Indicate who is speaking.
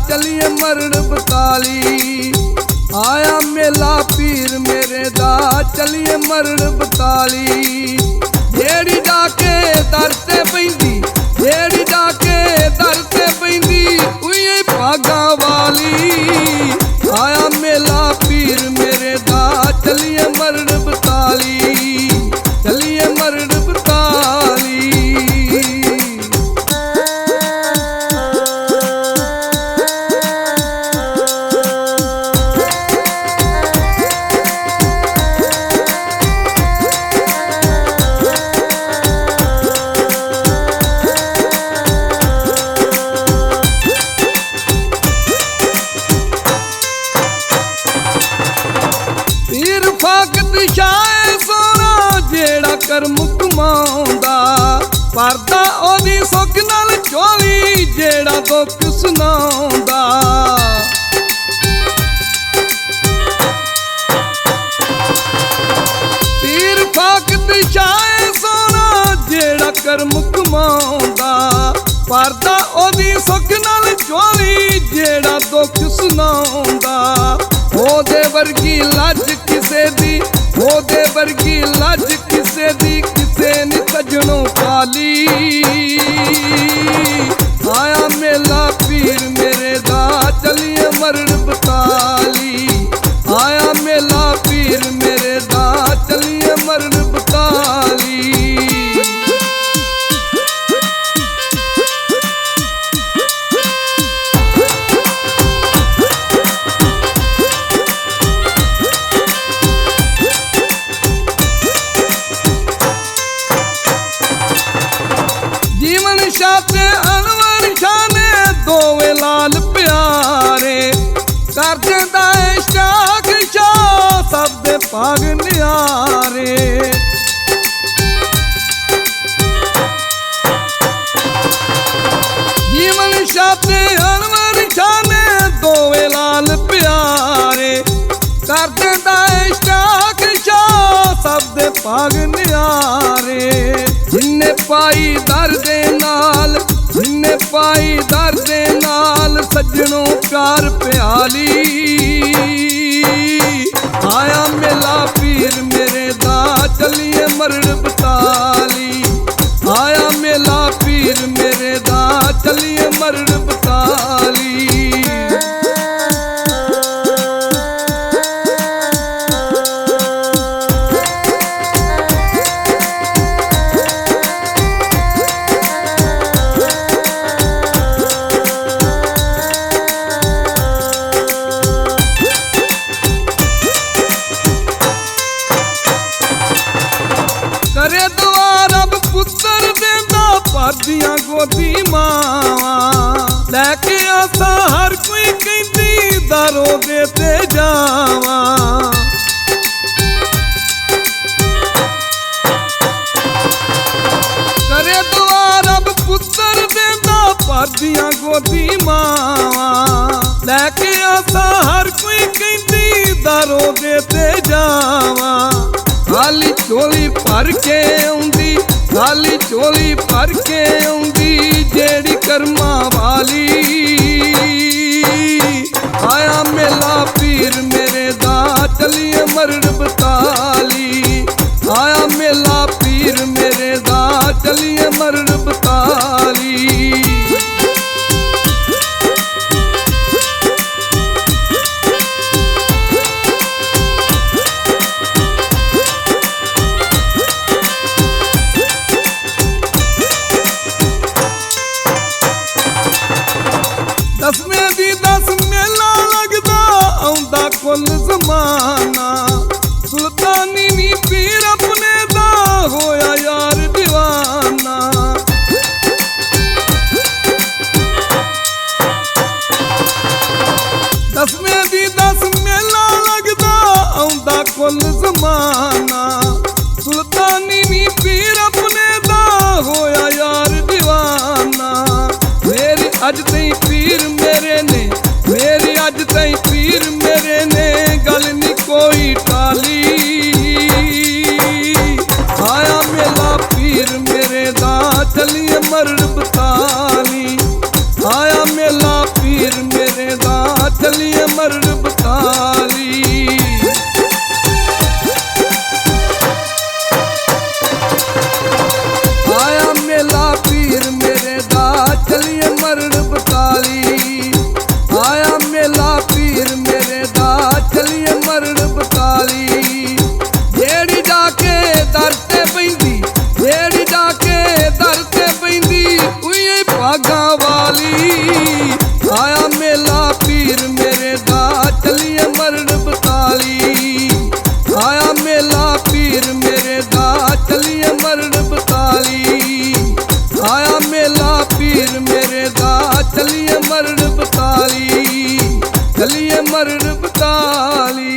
Speaker 1: चलिए मरण 42। आया मेला पीर मेरे दा चलिए मरण 42। जेड़ी जाके दर ते पैंदी, जेड़ी जाके दर ते पैंदी उही भागा वाली। आया मेला पीर मेरे दा चलिए मरण 42, चलिए मरण 42। पीर फाकत शाह सोना जेड़ा कर्म कमाउंदा, परदा ओदी सुख नाल चोली जेड़ा दुख सुनाउंदा। पीर फाकत शाह सोना जेड़ा कर्म कमाउंदा, परदा ओदी सुख नाल चोली जेड़ा दुख सुनाउंदा। ओदे वर्गी लज किसे दी, ओदे वर्गी लज किसे दी किसे नी सजनों पाली। आया मेला पीर मेरे दा चलिए मरण 42। आया मेला पीर मेरे दा चलिए मरण 42। जीवन शाते अनवर शाने दोवे लाल प्यारे, कर देंदा इश्क शाह सब दे भाग न्यारे। जीवन शाते अनवर शाने दोवे लाल प्यारे, कर देंदा इश्क शाह सब दे भाग न्यारे। जिन्ने पाई दर दे नाल, जिन्ने पाई दर दे नाल सज्जनों प्यार प्याली। आया मेला पीर मेरे दा चलिए मरण 42। आया मेला पीर मेरे दा चलिए मरण 42। करे दुआ रब पुत्तर देंदा भरदियां गोदी मावा, लैके आसा हर कोई कहंदी दारो देते जावा। करे दुआ रब पुत्तर देंदा भरदियां गोदी मावा, लैके आसा हर कोई कहंदी दारो देते जावा। खाली झोली भर के आउंदी, खाली झोली भर के आउंदी जेड़ी कर्मा वाली। आया मेला पीर मेरे दा चलिए मरण 42। आया मेला पीर मेरे दा चलिए मरण 42। दसवें दी 10 मेला लगदा आउंदा कुल जमाना, सुल्तानी नी पीर अपने दा होया यार दीवाना। दसवें दी 10 मेला लगदा आउंदा कुल जमाना, सुल्तानी नी पीर अपने दा होया यार दीवाना। मेरी अज तई पीर मेरे ने, मेरी अज तई पीर मेरे ने गल नी कोई टाली। आया मेला पीर मेरे दा चलिए मरण 42। आया मेला पीर मेरे ਚੱਲੀਏ ਮਰਨ 42 ਚੱਲੀਏ ਮਰਨ 42